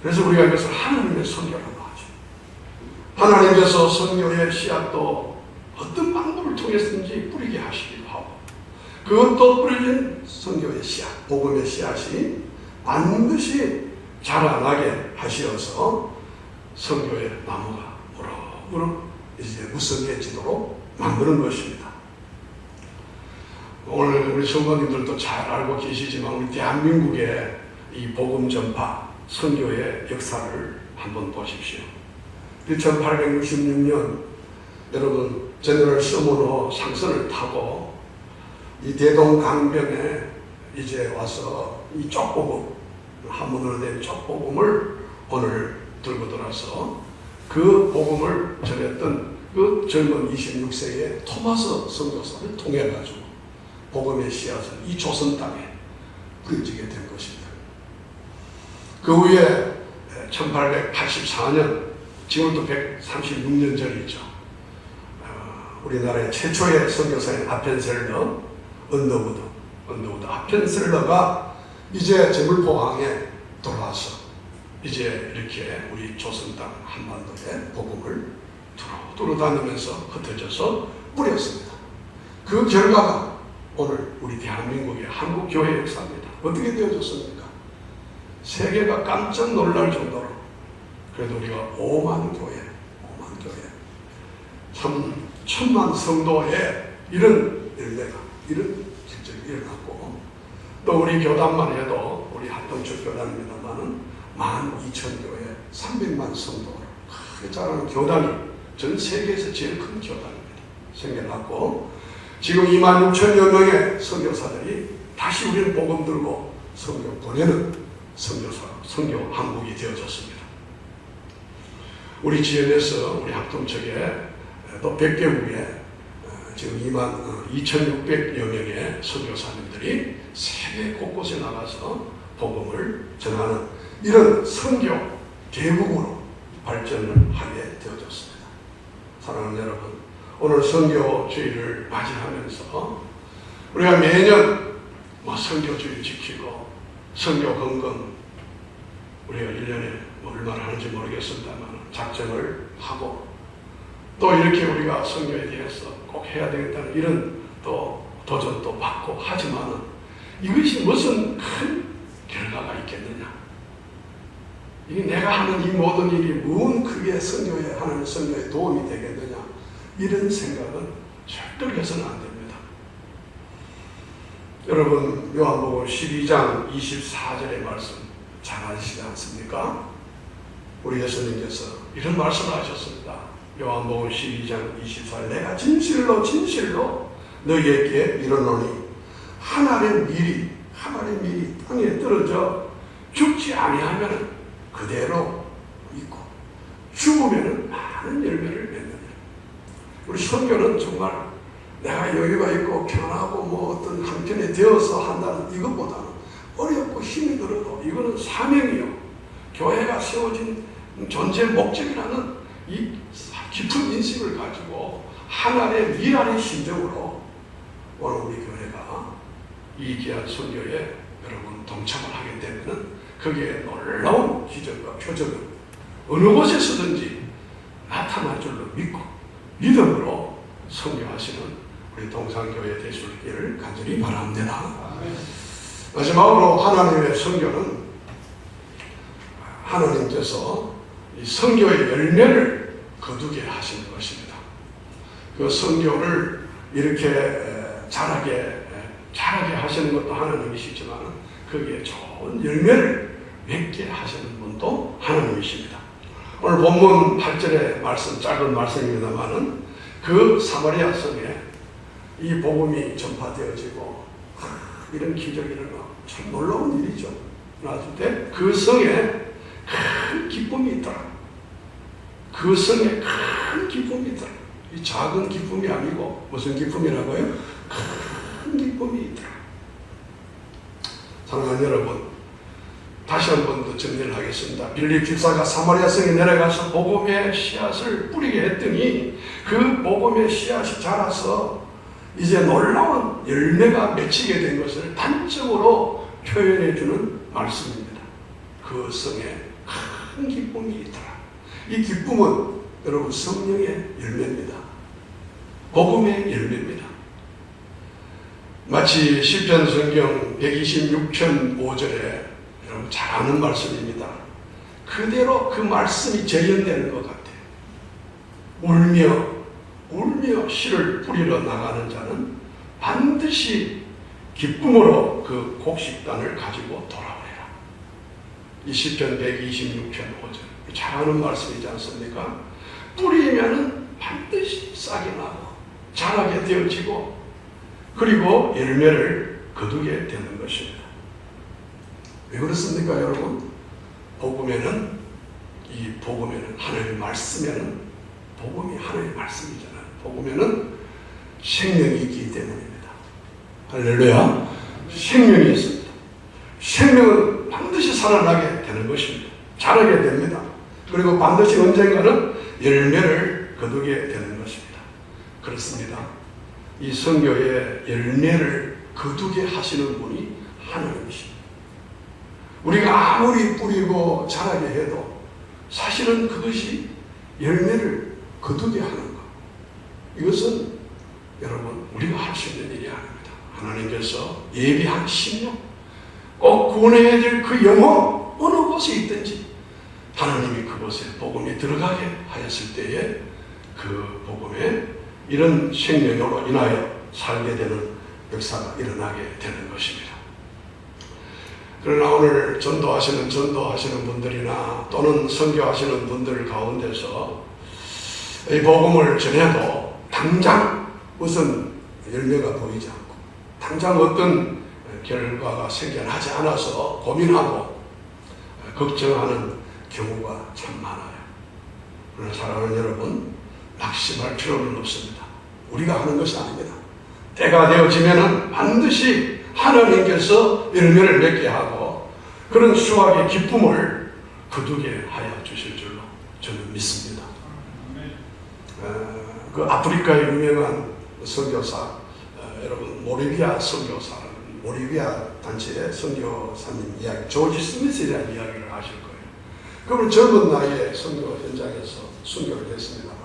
그래서 우리가 이것을 하나님의 선교라고 하죠. 하나님께서 선교의 씨앗도 어떤 방법을 통해서든지 뿌리게 하시기도 하고 그것도 뿌려진 선교의 씨앗, 복음의 씨앗이 반드시 자라나게 하시어서 선교의 나무가 무럭무럭 이제 무성해지도록 만드는 것입니다. 오늘 우리 성도님들도 잘 알고 계시지만 우리 대한민국의 이 복음 전파, 선교의 역사를 한번 보십시오. 1866년 여러분 제너럴 서머너 상선을 타고 이 대동강변에 이제 와서 이 쪽복음, 한문으로 된 쪽복음을 오늘 들고 돌아서 그 복음을 전했던 그 젊은 26세의 토마스 선교사를 통해 가지고 복음의 씨앗을 이 조선 땅에 뿌려지게 된 것입니다. 그 후에 1884년, 지금도 136년 전이죠. 우리나라의 최초의 선교사인 아펜셀러, 언더우드 아펜셀러가 이제 저물포항에 돌아와서 이제 이렇게 우리 조선 땅 한반도에 복음을 두루 다니면서 흩어져서 뿌렸습니다. 그 결과가 오늘 우리 대한민국의 한국교회 역사입니다. 어떻게 되어졌습니까? 세계가 깜짝 놀랄 정도로 그래도 우리가 5만 교회 참 천만 성도의 이런 열매가 이런 실적이 일어났고 또 우리 교단만 해도 우리 합동축 교단입니다만은 12,000교회 300만 성도를 크게 자라는 교단이 전 세계에서 제일 큰 교단입니다. 생겨났고 지금 26,000여 명의 선교사들이 다시 우리는 복음 들고 선교 보내는 선교 한국이 되어졌습니다. 우리 지역에서 우리 합동측에 또 100개국에 지금 22,600여 명의 선교사님들이 세계 곳곳에 나가서 복음을 전하는 이런 선교 대국으로 발전을 하게 되어졌습니다. 사랑하는 여러분, 오늘 선교주의를 맞이하면서 우리가 매년 선교주의 지키고 선교 건강 우리가 1년에 얼마나 하는지 모르겠습니다만 작정을 하고 또 이렇게 우리가 선교에 대해서 꼭 해야 되겠다는 이런 또 도전도 받고 하지만은 이것이 무슨 큰 결과가 있겠느냐? 이게 내가 하는 이 모든 일이 무슨 크게 선교에 하나님 선교에 도움이 되겠느냐? 이런 생각은 절대로 해서는 안 됩니다. 여러분 요한복음 12장 24절의 말씀 잘 아시지 않습니까? 우리 예수님께서 이런 말씀을 하셨습니다. 요한복음 12장 24절 내가 진실로 진실로 너희에게 이르노니 한 알의 밀이 땅에 떨어져 죽지 아니하면 그대로 있고 죽으면 많은 열매를 맺느냐. 우리 선교는 정말 내가 여유가 있고 편하고 뭐 어떤 한편에 되어서 한다는 이것보다는 어렵고 힘이 들어도 이거는 사명이요. 교회가 세워진 존재 목적이라는 이 깊은 인식을 가지고 하나의 미안의 심정으로 오늘 우리 교회가 이 귀한 선교에 여러분 동참을 하게 되면 거기에 놀라운 기적과 표적은 어느 곳에서든지 나타날 줄로 믿고 믿음으로 선교하시는 우리 동산교회 되시기를 간절히 바랍니다. 마지막으로 하나님의 선교는 하나님께서 이 선교의 열매를 거두게 하시는 것입니다. 그 선교를 이렇게 자라게 하시는 것도 하나님이시지만 거기에 좋은 열매를 맺게 하시는 분도 하나님이십니다. 오늘 본문 8절의 말씀, 짧은 말씀입니다만은 그 사마리아 성에 이 복음이 전파되어지고 이런 기적이 일어나고 참 놀라운 일이죠. 나왔을 때 그 성에 큰 기쁨이 있더라. 그 성에 큰 기쁨이 있더라. 이 작은 기쁨이 아니고 무슨 기쁨이라고요? 큰 기쁨이 있더라. 사랑하는 여러분, 다시 한 번 더 정리를 하겠습니다. 빌립 집사가 사마리아 성에 내려가서 복음의 씨앗을 뿌리게 했더니 그 복음의 씨앗이 자라서 이제 놀라운 열매가 맺히게 된 것을 단적으로 표현해 주는 말씀입니다. 그 성에 큰 기쁨이 있더라. 이 기쁨은 여러분 성령의 열매입니다. 복음의 열매입니다. 마치 시편 성경 126편 5절에 여러분 잘 아는 말씀입니다. 그대로 그 말씀이 재현되는 것 같아요. 울며 씨를 뿌리러 나가는 자는 반드시 기쁨으로 그 곡식단을 가지고 돌아오리라. 이 시편 126편 5절 잘 아는 말씀이지 않습니까? 뿌리면은 반드시 싹이 나고 자라게 되어지고 그리고 열매를 거두게 되는 것입니다. 왜 그렇습니까, 여러분? 복음에는 하나님의 말씀에는 복음이 하나님의 말씀이잖아요. 복음에는 생명이 있기 때문입니다. 할렐루야. 생명이 있습니다. 생명은 반드시 살아나게 되는 것입니다. 자라게 됩니다. 그리고 반드시 언젠가는 열매를 거두게 되는 것입니다. 그렇습니다. 이 선교의 열매를 거두게 하시는 분이 하나님이십니다. 우리가 아무리 뿌리고 자라게 해도 사실은 그것이 열매를 거두게 하는 것. 이것은 여러분 우리가 할 수 있는 일이 아닙니다. 하나님께서 예비한 심령, 꼭 구원해야 될 그 영혼 어느 곳에 있든지 하나님이 그곳에 복음이 들어가게 하였을 때에 그 복음에 이런 생명으로 인하여 살게 되는 역사가 일어나게 되는 것입니다. 그러나 오늘 전도하시는 분들이나 또는 선교하시는 분들 가운데서 이 복음을 전해도 당장 무슨 열매가 보이지 않고 당장 어떤 결과가 생겨나지 않아서 고민하고 걱정하는 경우가 참 많아요. 그러나 사랑하는 여러분, 낙심할 필요는 없습니다. 우리가 하는 것이 아닙니다. 때가 되어지면은 반드시 하나님께서 열매를 맺게 하고 그런 수확의 기쁨을 거두게 하여 주실 줄로 저는 믿습니다. 그 아프리카의 유명한 선교사 여러분 모리비아 선교사, 모리비아 단체의 선교사님 이야기, 조지 스미스에 대한 이야기를 아실 거예요. 그분은 젊은 나이에 선교 현장에서 순교를 했습니다만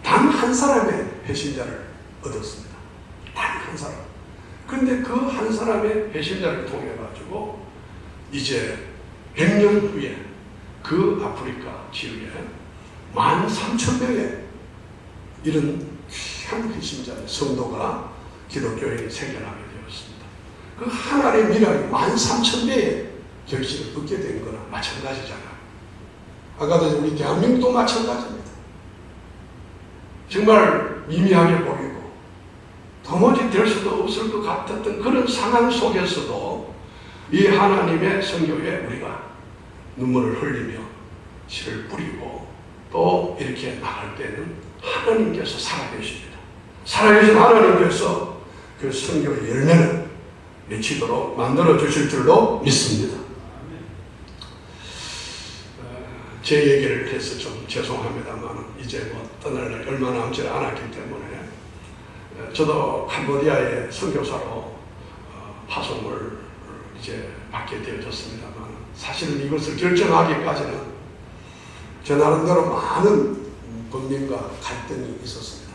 단 한 사람의 배신자를 얻었습니다. 단 한 사람. 그런데 그 한 사람의 배신자를 통해 가지고 이제 100년 후에 그 아프리카 지역에 13,000명의 이런 귀한 배신자의 성도가 기독교인이 생겨나게 되었습니다. 그 하나의 미랄이 13,000배의 결실을 얻게 된 거나 마찬가지잖아요. 아까도 우리 대한민국도 마찬가지입니다. 정말 미미하게 보이고 도무지 될 수도 없을 것 같았던 그런 상황 속에서도 이 하나님의 선교에 우리가 눈물을 흘리며 씨를 뿌리고 또 이렇게 나갈 때는 하나님께서 살아계십니다. 살아계신 하나님께서 그 선교의 열매는 맺히도록 만들어 주실 줄로 믿습니다. 제 얘기를 해서 좀 죄송합니다만 이제 뭐 떠날 날 얼마 남지 않았기 때문에 저도 캄보디아의 선교사로 파송을 이제 받게 되어졌습니다만 사실은 이것을 결정하기까지는 저 나름대로 많은 번민과 갈등이 있었습니다.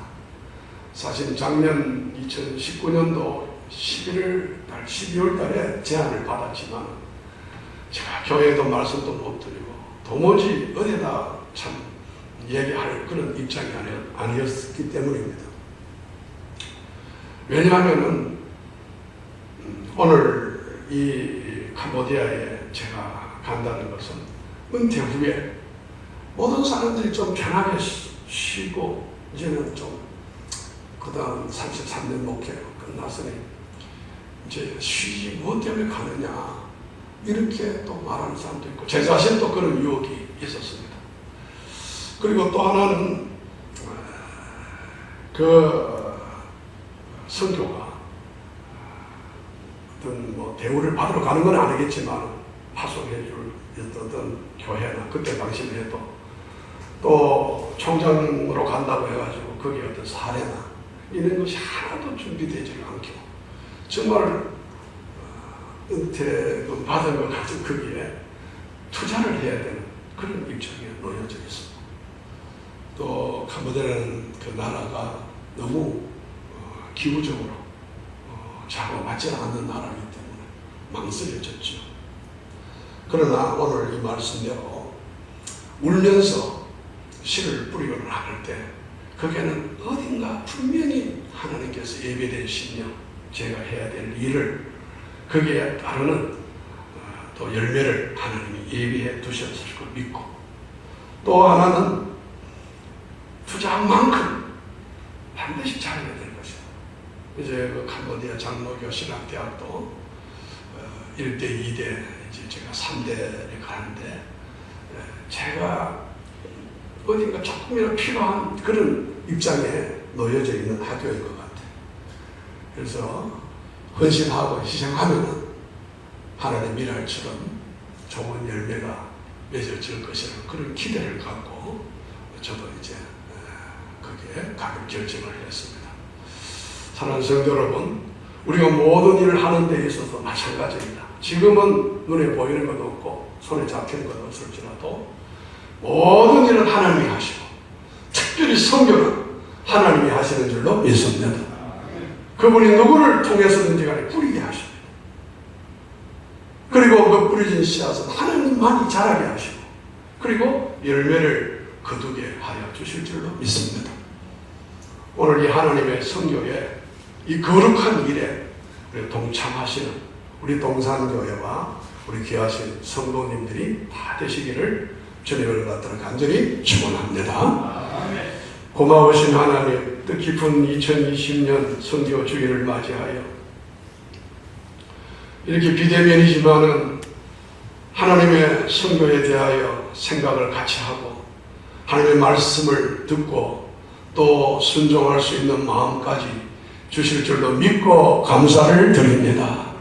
사실 작년 2019년도 12월 달에 제안을 받았지만 제가 교회에도 말씀도 못 드리고 도무지 어디다 참 얘기할 그런 입장이 아니었기 때문입니다. 왜냐하면은 오늘 이 캄보디아에 제가 간다는 것은 은퇴 후에 모든 사람들이 좀 편하게 쉬고 이제는 좀 그다음 33년 목회 끝났으니 이제 쉬지 무엇 때문에 가느냐 이렇게 또 말하는 사람도 있고 제 자신도 그런 유혹이 있었습니다. 그리고 또 하나는 그 선교가 어떤 뭐 대우를 받으러 가는 건 아니겠지만 파송해 줄 어떤 교회나 그때 당시만 해도 또 총장으로 간다고 해가지고 거기에 어떤 사례나 이런 것이 하나도 준비되지 않고 정말 은퇴금 받은 것 가지고 거기에 투자를 해야 되는 그런 입장에 놓여져 있습니다. 또 캄보디아라는 그 나라가 너무 기후적으로 자고 맞지 않는 나라이기 때문에 망설여졌죠. 그러나 오늘 이 말씀대로 울면서 씨를 뿌리고 나갈 때 거기에는 어딘가 분명히 하나님께서 예배된 신령 제가 해야 될 일을 거기에 따르는 또 열매를 하나님이 예비해 두셨을 걸 믿고 또 하나는 투자한 만큼 반드시 잘해야 될 것이다. 이제 그 캄보디아 장로교 신학대학도 1대, 2대, 이제 제가 3대에 가는데 제가 어딘가 조금이라도 필요한 그런 입장에 놓여져 있는 학교인 것 같아요. 그래서 헌신하고 희생하면 하나님의 미랄처럼 좋은 열매가 맺어질 것이라는 그런 기대를 갖고 저도 이제 거기에 가길 결정을 했습니다. 사랑하는 성도 여러분, 우리가 모든 일을 하는 데 있어서 마찬가지입니다. 지금은 눈에 보이는 것도 없고 손에 잡히는 것도 없을지라도 모든 일은 하나님이 하시고 특별히 선교는 하나님이 하시는 줄로 믿습니다. 그분이 누구를 통해서든지 간에 뿌리게 하십니다. 그리고 그 뿌려진 씨앗은 하나님만이 자라게 하시고 그리고 열매를 거두게 하여 주실 줄로 믿습니다. 오늘 이 하나님의 선교에 이 거룩한 일에 우리 동참하시는 우리 동산교회와 우리 귀하신 성도님들이 다 되시기를 주님을 받들어 간절히 축원합니다. 고마우신 하나님, 뜻깊은 2020년 선교 주일을 맞이하여 이렇게 비대면이지만은 하나님의 선교에 대하여 생각을 같이 하고 하나님의 말씀을 듣고 또 순종할 수 있는 마음까지 주실 줄로 믿고 감사를 드립니다.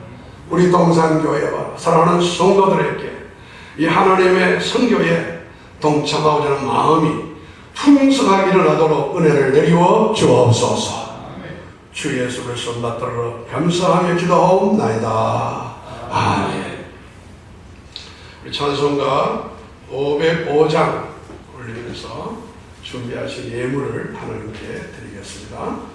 우리 동산교회와 사랑하는 성도들에게 이 하나님의 선교에 동참하고자 하는 마음이 풍성하게 일어나도록 은혜를 내리워 주옵소서. 주 예수 그리스도 받들어 감사하며 기도하옵나이다. 아멘. 우리 찬송가 505장 올리면서 준비하신 예물을 하나님께 드리겠습니다.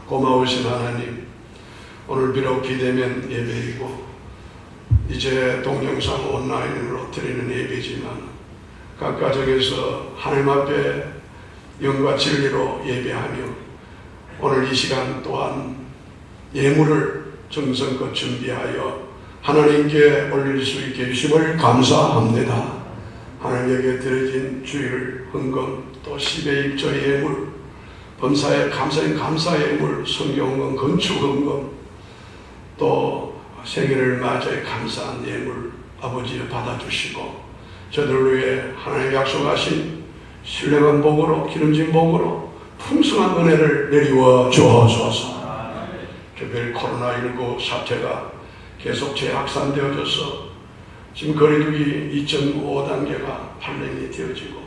고마우신 하나님, 오늘 비록 비대면 예배이고 이제 동영상 온라인으로 드리는 예배지만 각 가정에서 하나님 앞에 영과 진리로 예배하며 오늘 이 시간 또한 예물을 정성껏 준비하여 하나님께 올릴 수 있게 해주심을 감사합니다. 하나님에게 드려진 주일 헌금, 또 10의 입조 예물, 범사에 감사의 예물, 성경헌금, 건축헌금, 또 생일을 맞이해 감사한 예물 아버지 받아주시고 저들 위해 하나님 약속하신 신령한 복으로 기름진 복으로 풍성한 은혜를 내리워 주옵소서. 특별히 코로나19 사태가 계속 재확산되어져서 지금 거리두기 2.5단계가 발령이 되어지고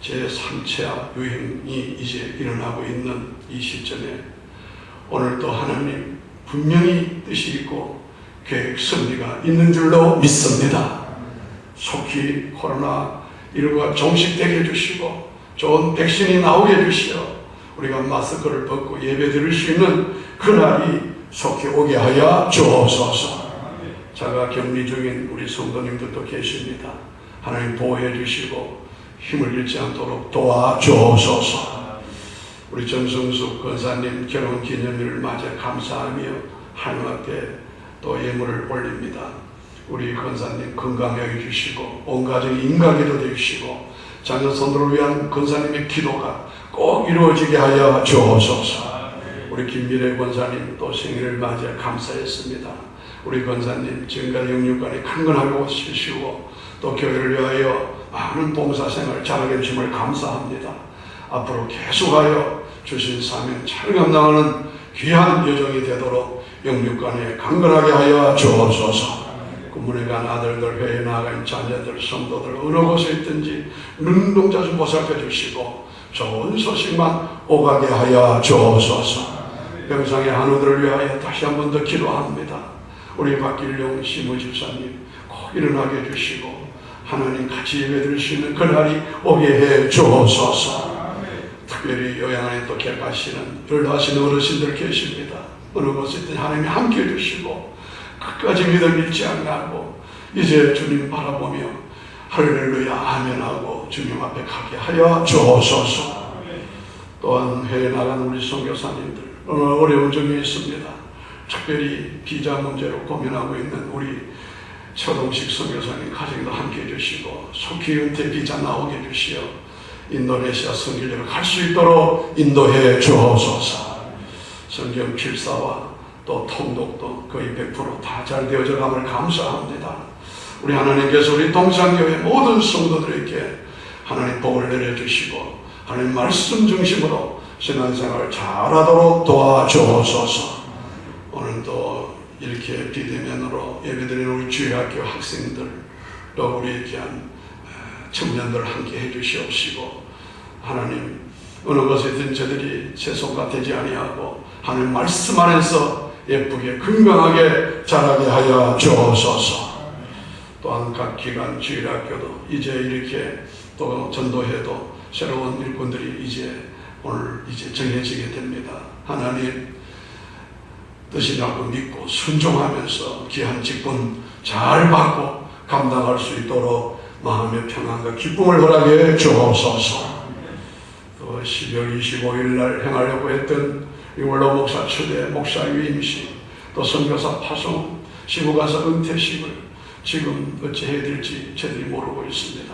제3차 유행이 이제 일어나고 있는 이 시점에 오늘도 하나님 분명히 뜻이 있고 계획 승리가 있는 줄로 믿습니다. 속히 코로나19가 종식되게 해주시고 좋은 백신이 나오게 해주시어 우리가 마스크를 벗고 예배 드릴 수 있는 그날이 속히 오게 하여 주옵소서. 자가 격리 중인 우리 성도님들도 계십니다. 하나님 보호해 주시고 힘을 잃지 않도록 도와주옵소서. 우리 정성숙 권사님 결혼 기념일을 맞아 감사하며 하나님 앞에 또 예물을 올립니다. 우리 권사님 건강하게 해주시고 온 가정이 인가기도 되시고 자녀 손들을 위한 권사님의 기도가 꼭 이루어지게 하여 주옵소서. 우리 김미래 권사님 또 생일을 맞아 감사했습니다. 우리 권사님 지금까지 영육간에 강건하고 쉬시고 또 교회를 위하여 많은 봉사생활 잘하게 해주심을 감사합니다. 앞으로 계속하여 주신 사명 잘 감당하는 귀한 여정이 되도록 영육간에 강건하게 하여 주옵소서. 군문에 간 아들들, 회에 나아간 자녀들, 성도들 어느 곳에 있든지 능동자 좀 보살펴 주시고 좋은 소식만 오가게 하여 주옵소서. 병상의 한우들을 위하여 다시 한 번 더 기도합니다. 우리 박길용 시무 집사님 꼭 일어나게 해주시고 하나님 같이 예배드릴 수 있는 그날이 오게 해 주옵소서. 특별히 요양원에 또 계가시는 별하시는 어르신들 계십니다. 어느 곳에 있든 하나님이 함께 해주시고 끝까지 믿음 잃지 않고 이제 주님 바라보며 할렐루야 아멘하고 주님 앞에 가게 하여 주옵소서. 또한 해외 나간 우리 선교사님들 오늘 어려운 점이 있습니다. 특별히 비자 문제로 고민하고 있는 우리 최동식 선교사님 가정도 함께 해주시고 속히 은퇴 비자 나오게 해주시어 인도네시아 선교지로 갈 수 있도록 인도해 주옵소서. 성경 필사와 또 통독도 거의 100% 다 잘 되어져 감을 감사합니다. 우리 하나님께서 우리 동산교회 모든 성도들에게 하나님 복을 내려주시고 하나님 말씀 중심으로 신앙생활을 잘하도록 도와주옵소서. 오늘도 이렇게 비대면으로 예배드리는 우리 주일학교 학생들 또 우리 귀한 청년들 함께 해주시옵시고 하나님 어느 곳에든 저들이 채소가 되지 아니하고 하나님 말씀 안에서 예쁘게 건강하게 자라게 하여 주옵소서. 또한 각 기관 주일학교도 이제 이렇게 또 전도해도 새로운 일꾼들이 오늘 정해지게 됩니다. 하나님 뜻이라고 믿고 순종하면서 귀한 직분 잘 받고 감당할 수 있도록 마음의 평안과 기쁨을 허락해 주옵소서. 또 12월 25일 날 행하려고 했던 이월로 목사 초대 목사 위임식 또 선교사 파송 시부가사 은퇴식을 지금 어찌해야 될지 저들이 모르고 있습니다.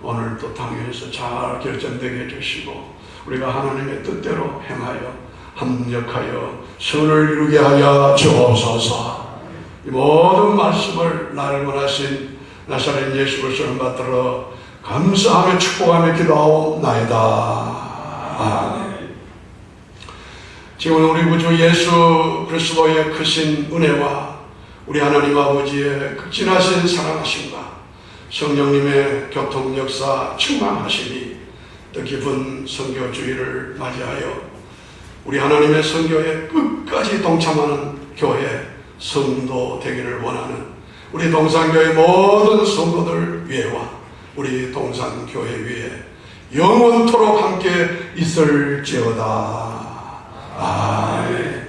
오늘 또 당회에서 잘 결정되게 해주시고 우리가 하나님의 뜻대로 행하여 합력하여 선을 이루게 하여 주옵소서. 이 모든 말씀을 나를 원하신 나사렛 예수 그리스도를 받들어 감사하며 축복하며 기도하옵나이다. 아멘. 지금 우리 구주 예수 그리스도의 크신 은혜와 우리 하나님 아버지의 극진하신 사랑하심과 성령님의 교통 역사 충만하심이 뜻깊은 선교주의를 맞이하여 우리 하나님의 선교에 끝까지 동참하는 교회 성도 되기를 원하는 우리 동산교회 모든 성도들 위에와 우리 동산교회 위에 영원토록 함께 있을지어다. 아멘.